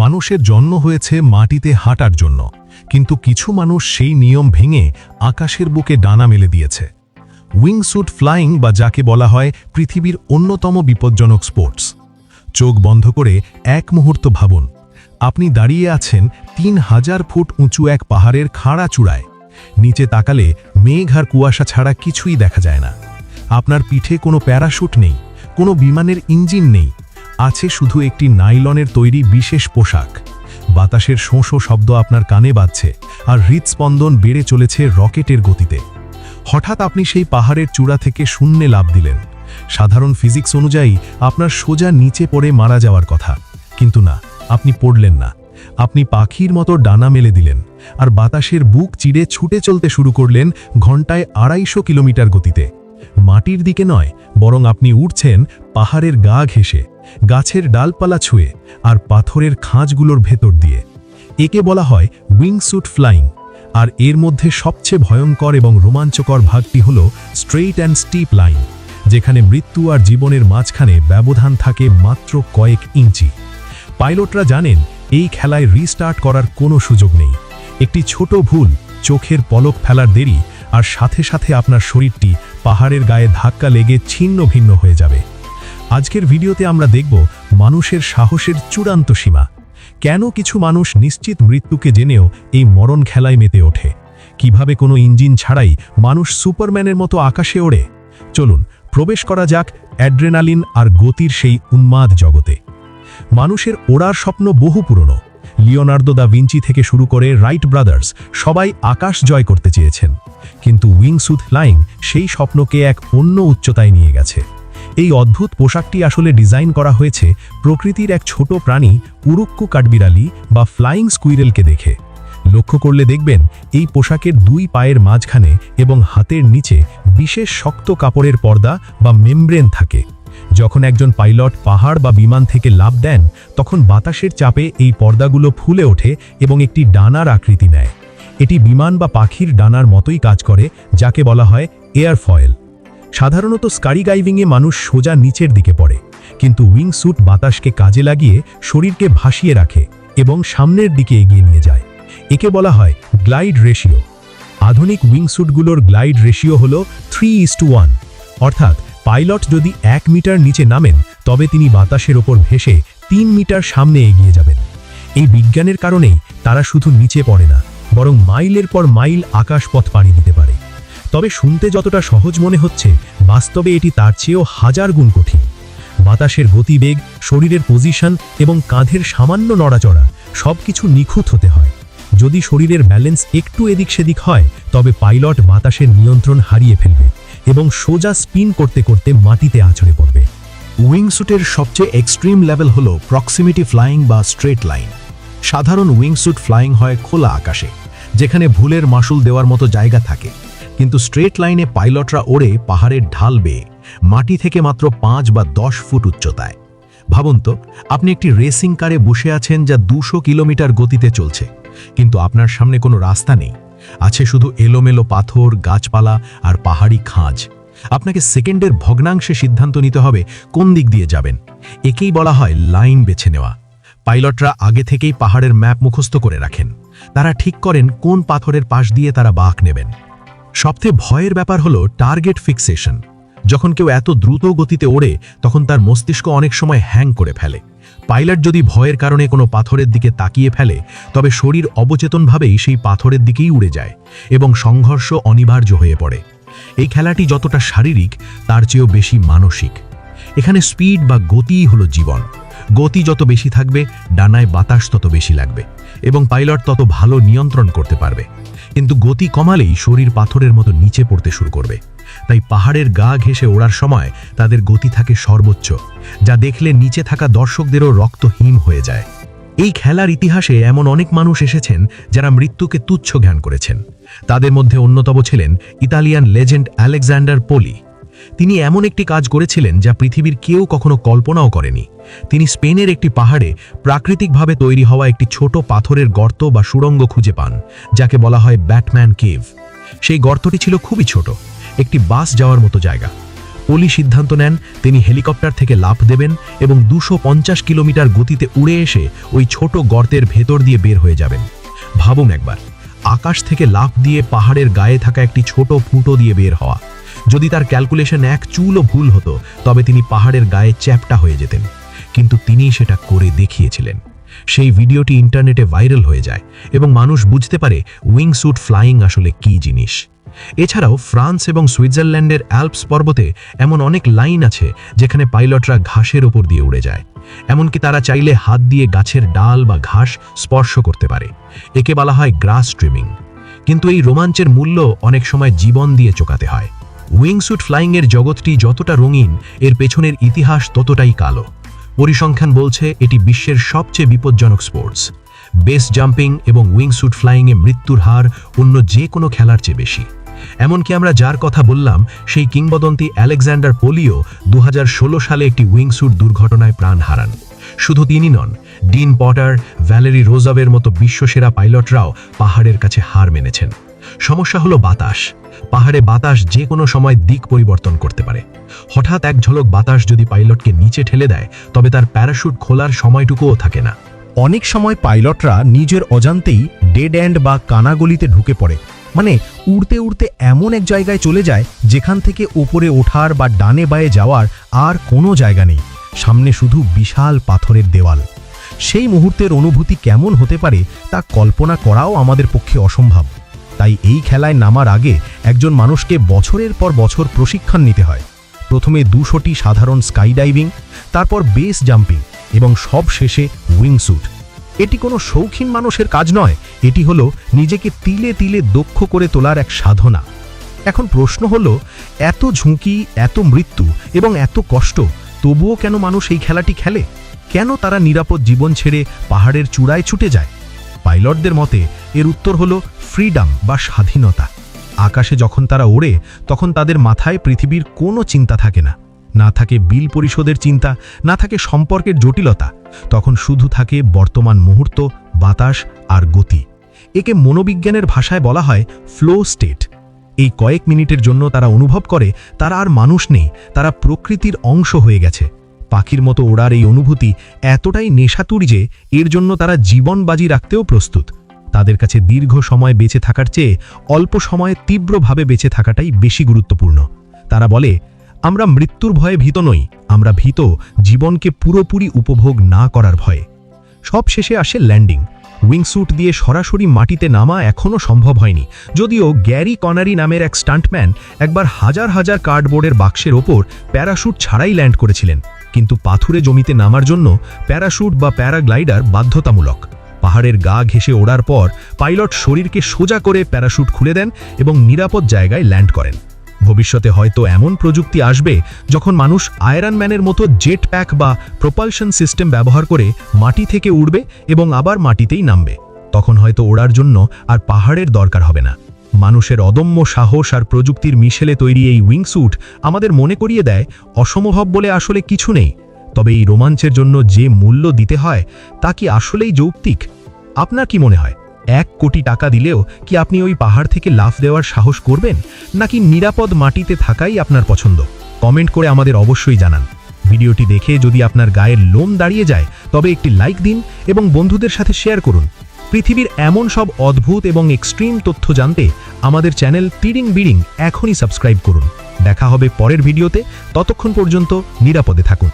মানুষের জন্ম হয়েছে মাটিতে হাঁটার জন্য, কিন্তু কিছু মানুষ সেই নিয়ম ভেঙে আকাশের বুকে ডানা মেলে দিয়েছে। উইংস্যুট ফ্লাইং বা যাকে বলা হয় পৃথিবীর অন্যতম বিপজ্জনক স্পোর্টস। চোখ বন্ধ করে এক মুহূর্ত ভাবুন, আপনি দাঁড়িয়ে আছেন 3000 ফুট উঁচু এক পাহাড়ের খাড়া চূড়ায়। নিচে তাকালে মেঘ আর কুয়াশা ছাড়া কিছুই দেখা যায় না। আপনার পিঠে কোনো প্যারাশুট নেই, কোনো বিমানের ইঞ্জিন নেই, আছে শুধু একটি নাইলনের তৈরি বিশেষ পোশাক। বাতাসের শোঁ শব্দ আপনার কানে বাজছে, আর হৃদস্পন্দন বেড়ে চলেছে রকেটের গতিতে। হঠাৎ আপনি সেই পাহাড়ের চূড়া থেকে শূন্যে লাফ দিলেন। সাধারণ ফিজিক্স অনুযায়ী আপনার সোজা নিচে পড়ে মারা যাওয়ার কথা, কিন্তু না, আপনি পড়লেন না। আপনি পাখির মতো ডানা মেলে দিলেন, আর বাতাসের বুক চিরে ছুটে চলতে শুরু করলেন ঘন্টায় 250 কিলোমিটার গতিতে। মাটির দিকে নয়, বরং আপনি উঠছেন পাহাড়ের গা ঘেঁষে, গাছের ডালপালা ছুঁয়ে, আর পাথরের খাঁজগুলোর ভেতর দিয়ে। একে বলা হয় উইংস্যুট ফ্লাইং। আর এর মধ্যে সবচেয়ে ভয়ঙ্কর এবং রোমাঞ্চকর ভাগটি হল স্ট্রেইট অ্যান্ড স্টিপ লাইন, যেখানে মৃত্যু আর জীবনের মাঝখানে ব্যবধান থাকে মাত্র কয়েক ইঞ্চি। পাইলটরা জানেন এই খেলায় রিস্টার্ট করার কোনো সুযোগ নেই। একটি ছোট ভুল, চোখের পলক ফেলার দেরি, আর সাথে সাথে আপনার শরীরটি পাহাড়ের গায়ে ধাক্কা লেগে ছিন্ন ভিন্ন হয়ে যাবে। আজকের ভিডিওতে আমরা দেখব মানুষের সাহসের চূড়ান্ত সীমা। কেন কিছু মানুষ নিশ্চিত মৃত্যুকে জেনেও এই মরণ খেলায় মেতে ওঠে? কিভাবে কোনো ইঞ্জিন ছাড়াই মানুষ সুপারম্যানের মতো আকাশে ওড়ে? চলুন প্রবেশ করা যাক অ্যাড্রেনালিন আর গতির সেই উন্মাদ জগতে। মানুষের ওড়ার স্বপ্ন বহু পুরনো। লিওনার্দো দা ভিঞ্চি থেকে শুরু করে রাইট ব্রাদার্স সবাই আকাশ জয় করতে চেয়েছেন, কিন্তু উইংস্যুট ফ্লাইং সেই স্বপ্নকে এক অন্য উচ্চতায় নিয়ে গেছে। এই অদ্ভুত পোশাকটি আসলে ডিজাইন করা হয়েছে প্রকৃতির এক ছোট প্রাণী উরুক্কু কাঠবিড়ালি বা ফ্লাইং স্কুইরেলকে দেখে। লক্ষ্য করলে দেখবেন এই পোশাকের 2 পায়ের মাঝখানে এবং হাতের নিচে বিশেষ শক্ত কাপড়ের পর্দা বা মেমব্রেন থাকে। যখন একজন পাইলট পাহাড় বা বিমান থেকে লাফ দেন, তখন বাতাসের চাপে এই পর্দাগুলো ফুলে ওঠে এবং একটি ডানার আকৃতি নেয়। এটি বিমান বা পাখির ডানার মতোই কাজ করে, যাকে বলা হয় এয়ারফয়েল। সাধারণত স্কাইডাইভিংয়ে মানুষ সোজা নিচের দিকে পড়ে, কিন্তু উইংস্যুট বাতাসকে কাজে লাগিয়ে শরীরকে ভাসিয়ে রাখে এবং সামনের দিকে এগিয়ে নিয়ে যায়। একে বলা হয় গ্লাইড রেশিও। আধুনিক উইংস্যুটগুলোর গ্লাইড রেশিও হল 3:1, অর্থাৎ পাইলট যদি 1 মিটার নিচে নামেন, তবে তিনি বাতাসের ওপর ভেসে 3 মিটার সামনে এগিয়ে যাবেন। এই বিজ্ঞানের কারণেই তারা শুধু নিচে পড়ে না, বরং মাইলের পর মাইল আকাশপথ পাড়ি দিতে পারে। তবে শুনতে যতটা সহজ মনে হচ্ছে, বাস্তবে এটি তার চেয়েও 1000 গুণ কঠিন। বাতাসের গতিবেগ, শরীরের পজিশন এবং কাঁধের সামান্য নড়াচড়া সবকিছু নিখুঁত হতে হয়। যদি শরীরের ব্যালেন্স একটু এদিক সেদিক হয়, তবে পাইলট বাতাসের নিয়ন্ত্রণ হারিয়ে ফেলবে এবং সোজা স্পিন করতে করতে মাটিতে আছড়ে পড়বে। উইংস্যুটের সবচেয়ে এক্সট্রিম লেভেল হল প্রক্সিমিটি ফ্লাইং বা স্ট্রেট লাইন। সাধারণ উইংস্যুট ফ্লাইং হয় খোলা আকাশে, যেখানে ভুলের মাসুল দেওয়ার মতো জায়গা থাকে, কিন্তু স্ট্রেট লাইনে পাইলটরা ওড়ে পাহাড়ের ঢাল বেয়ে, মাটি থেকে মাত্র 5 বা 10 ফুট উচ্চতায়। ভাবুন তো, আপনি একটি রেসিং কারে বসে আছেন যা 200 কিলোমিটার গতিতে চলছে, কিন্তু আপনার সামনে কোনো রাস্তা নেই। আছে শুধু এলোমেলো পাথর, গাছপালা আর পাহাড়ি খাঁজ। আপনাকে সেকেন্ডের ভগ্নাংশে সিদ্ধান্ত নিতে হবে কোন দিক দিয়ে যাবেন। একেই বলা হয় লাইন বেছে নেওয়া। পাইলটরা আগে থেকেই পাহাড়ের ম্যাপ মুখস্থ করে রাখেন। তারা ঠিক করেন কোন পাথরের পাশ দিয়ে তারা বাঁক নেবেন। সবচেয়ে ভয়ের ব্যাপার হলো টার্গেট ফিক্সেশন। যখন কেউ এত দ্রুত গতিতে ওড়ে, তখন তার মস্তিষ্ক অনেক সময় হ্যাং করে ফেলে। পাইলট যদি ভয়ের কারণে কোনো পাথরের দিকে তাকিয়ে ফেলে, তবে শরীর অবচেতনভাবেই সেই পাথরের দিকেই উড়ে যায় এবং সংঘর্ষ অনিবার্য হয়ে পড়ে। এই খেলাটি যতটা শারীরিক, তার চেয়েও বেশি মানসিক। এখানে স্পিড বা গতিই হলো জীবন। গতি যত বেশি থাকবে, ডানায় বাতাস তত বেশি লাগবে এবং পাইলট তত ভালো নিয়ন্ত্রণ করতে পারবে। কিন্তু গতি কমালেই শরীর পাথরের মতো নিচে পড়তে শুরু করবে। তাই পাহাড়ের গা ঘেঁষে ওড়ার সময় তাদের গতি থাকে সর্বোচ্চ, যা দেখলে নিচে থাকা দর্শকদেরও রক্ত হিম হয়ে যায়। এই খেলার ইতিহাসে এমন অনেক মানুষ এসেছেন যারা মৃত্যুকে তুচ্ছ জ্ঞান করেছেন। তাদের মধ্যে অন্যতম ছিলেন ইতালিয়ান লেজেন্ড আলেকজান্ডার পোলি। তিনি এমন একটি কাজ করেছিলেন যা পৃথিবীর কেউ কখনো কল্পনাও করেনি। তিনি স্পেনের একটি পাহাড়ে প্রাকৃতিকভাবে তৈরি হওয়া একটি ছোট পাথরের গর্ত বা সুড়ঙ্গ খুঁজে পান, যাকে বলা হয় ব্যাটম্যান কেভ। সেই গর্তটি ছিল খুবই ছোট, একটি বাস যাওয়ার মতো জায়গা। পলি সিদ্ধান্ত নেন তিনি হেলিকপ্টার থেকে লাফ দেবেন এবং 250 কিলোমিটার গতিতে উড়ে এসে ওই ছোট গর্তের ভেতর দিয়ে বের হয়ে যাবেন। ভাবুন একবার, আকাশ থেকে লাফ দিয়ে পাহাড়ের গায়ে থাকা একটি ছোট ফুটো দিয়ে বের হওয়া। যদি তার ক্যালকুলেশন এক চুলও ভুল হতো তবে তিনি পাহাড়ের গায়ে চ্যাপ্টা হয়ে যেতেন, কিন্তু তিনি সেটা করে দেখিয়েছিলেন। সেই ভিডিওটি ইন্টারনেটে ভাইরাল হয়ে যায় এবং মানুষ বুঝতে পারে উইংস্যুট ফ্লাইং আসলে কী জিনিস। এছাড়াও ফ্রান্স এবং সুইজারল্যান্ডের অ্যালপস পর্বতে এমন অনেক লাইন আছে যেখানে পাইলটরা ঘাসের ওপর দিয়ে উড়ে যায়, এমনকি তারা চাইলে হাত দিয়ে গাছের ডাল বা ঘাস স্পর্শ করতে পারে। একে বলা হয় গ্রাস স্ট্রিমিং। কিন্তু এই রোমাঞ্চের মূল্য অনেক সময় জীবন দিয়ে চোকাতে হয়। উইংস্যুট ফ্লাইংয়ের জগৎটি যতটা রঙিন, এর পেছনের ইতিহাস ততটাই কালো। পরিসংখ্যান বলছে এটি বিশ্বের সবচেয়ে বিপজ্জনক স্পোর্টস। বেস জাম্পিং এবং উইংস্যুট ফ্লাইংয়ে মৃত্যুর হার অন্য যে কোনো খেলার চেয়ে বেশি। এমনকি আমরা যার কথা বললাম সেই কিংবদন্তি আলেকজান্ডার পোলিও 2016 সালে একটি উইংস্যুট দুর্ঘটনায় প্রাণ হারান। শুধু তিনি নন, ডিন পটার, ভ্যালেরি রোজাভের মতো বিশ্বসেরা পাইলটরাও পাহাড়ের কাছে হার মেনেছেন। সমস্যা হলো বাতাস। পাহাড়ে বাতাস যে কোনো সময় দিক পরিবর্তন করতে পারে। হঠাৎ এক ঝলক বাতাস যদি পাইলটকে নিচে ঠেলে দেয় তবে তার প্যারাশুট খোলার সময়টুকুও থাকে না। অনেক সময় পাইলটরা নিজের অজান্তেই ডেড এন্ড বা কানাগলিতে ঢুকে পড়ে, মানে উড়তে উড়তে এমন এক জায়গায় চলে যায় যেখান থেকে ওপরে ওঠার বা ডানে বায়ে যাওয়ার আর কোনো জায়গা নেই, সামনে শুধু বিশাল পাথরের দেওয়াল। সেই মুহূর্তের অনুভূতি কেমন হতে পারে তা কল্পনা করাও আমাদের পক্ষে অসম্ভব। তাই এই খেলায় নামার আগে একজন মানুষকে বছরের পর বছর প্রশিক্ষণ নিতে হয়। প্রথমে 200টি সাধারণ স্কাই ডাইভিং, তারপর বেস জাম্পিং এবং সব শেষে উইংস্যুট। এটি কোনো শৌখিন মানুষের কাজ নয়, এটি হলো নিজেকে তিলে তিলে দক্ষ করে তোলার এক সাধনা। এখন প্রশ্ন হলো, এত ঝুঁকি, এত মৃত্যু এবং এত কষ্ট, তবুও কেন মানুষ এই খেলাটি খেলে? কেন তারা নিরাপদ জীবন ছেড়ে পাহাড়ের চূড়ায় ছুটে যায়? পাইলটদের মতে এর উত্তর হলো ফ্রিডম বা স্বাধীনতা। আকাশে যখন তারা ওড়ে তখন তাদের মাথায় পৃথিবীর কোনো চিন্তা থাকে না, না থাকে বিল পরিশোধের চিন্তা, না থাকে সম্পর্কের জটিলতা। তখন শুধু থাকে বর্তমান মুহূর্ত, বাতাস আর গতি। একে মনোবিজ্ঞানের ভাষায় বলা হয় ফ্লো স্টেট। এই কয়েক মিনিটের জন্য তারা অনুভব করে তারা আর মানুষ নেই, তারা প্রকৃতির অংশ হয়ে গেছে। পাখির মতো ওড়ার এই অনুভূতি এতটাই নেশাতুর যে এর জন্য তারা জীবন বাজি রাখতেও প্রস্তুত। তাদের কাছে দীর্ঘ সময় বেঁচে থাকার চেয়ে অল্প সময়ে তীব্রভাবে বেঁচে থাকাটাই বেশি গুরুত্বপূর্ণ। তারা বলে, আমরা মৃত্যুর ভয়ে ভীত নই, আমরা ভীত জীবনকে পুরোপুরি উপভোগ না করার ভয়ে। সব শেষে আসে ল্যান্ডিং। উইংস্যুট দিয়ে সরাসরি মাটিতে নামা এখনও সম্ভব হয়নি, যদিও গ্যারি কনারি নামের এক স্টান্টম্যান একবার হাজার হাজার কার্ডবোর্ডের বাক্সের ওপর প্যারাশুট ছাড়াই ল্যান্ড করেছিলেন। কিন্তু পাথুরে জমিতে নামার জন্য প্যারাশুট বা প্যারাগ্লাইডার বাধ্যতামূলক। পাহাড়ের গা ঘেঁষে ওড়ার পর পাইলট শরীরকে সোজা করে প্যারাশুট খুলে দেন এবং নিরাপদ জায়গায় ল্যান্ড করেন। ভবিষ্যতে হয়তো এমন প্রযুক্তি আসবে যখন মানুষ আয়রন ম্যানের মতো জেট প্যাক বা প্রপালশন সিস্টেম ব্যবহার করে মাটি থেকে উড়বে এবং আবার মাটিতেই নামবে। তখন হয়তো ওড়ার জন্য আর পাহাড়ের দরকার হবে না। মানুষের অদম্য সাহস আর প্রযুক্তির মিশেলে তৈরি এই উইংস্যুট আমাদের মনে করিয়ে দেয় অসম্ভব বলে আসলে কিছু নেই। তবে এই রোমাঞ্চের জন্য যে মূল্য দিতে হয় তা কি আসলেই যৌক্তিক? আপনার কি মনে হয় 1 কোটি টাকা দিলেও কি আপনি ওই পাহাড় থেকে লাফ দেওয়ার সাহস করবেন, নাকি নিরাপদ মাটিতে থাকাই আপনার পছন্দ? কমেন্ট করে আমাদের অবশ্যই জানান। ভিডিওটি দেখে যদি আপনার গায়ের লোম দাঁড়িয়ে যায় তবে একটি লাইক দিন এবং বন্ধুদের সাথে শেয়ার করুন। পৃথিবীর এমন সব অদ্ভুত এবং এক্সট্রিম তথ্য জানতে আমাদের চ্যানেল তিরিং বিড়িং এখনই সাবস্ক্রাইব করুন। দেখা হবে পরের ভিডিওতে, ততক্ষণ পর্যন্ত নিরাপদে থাকুন।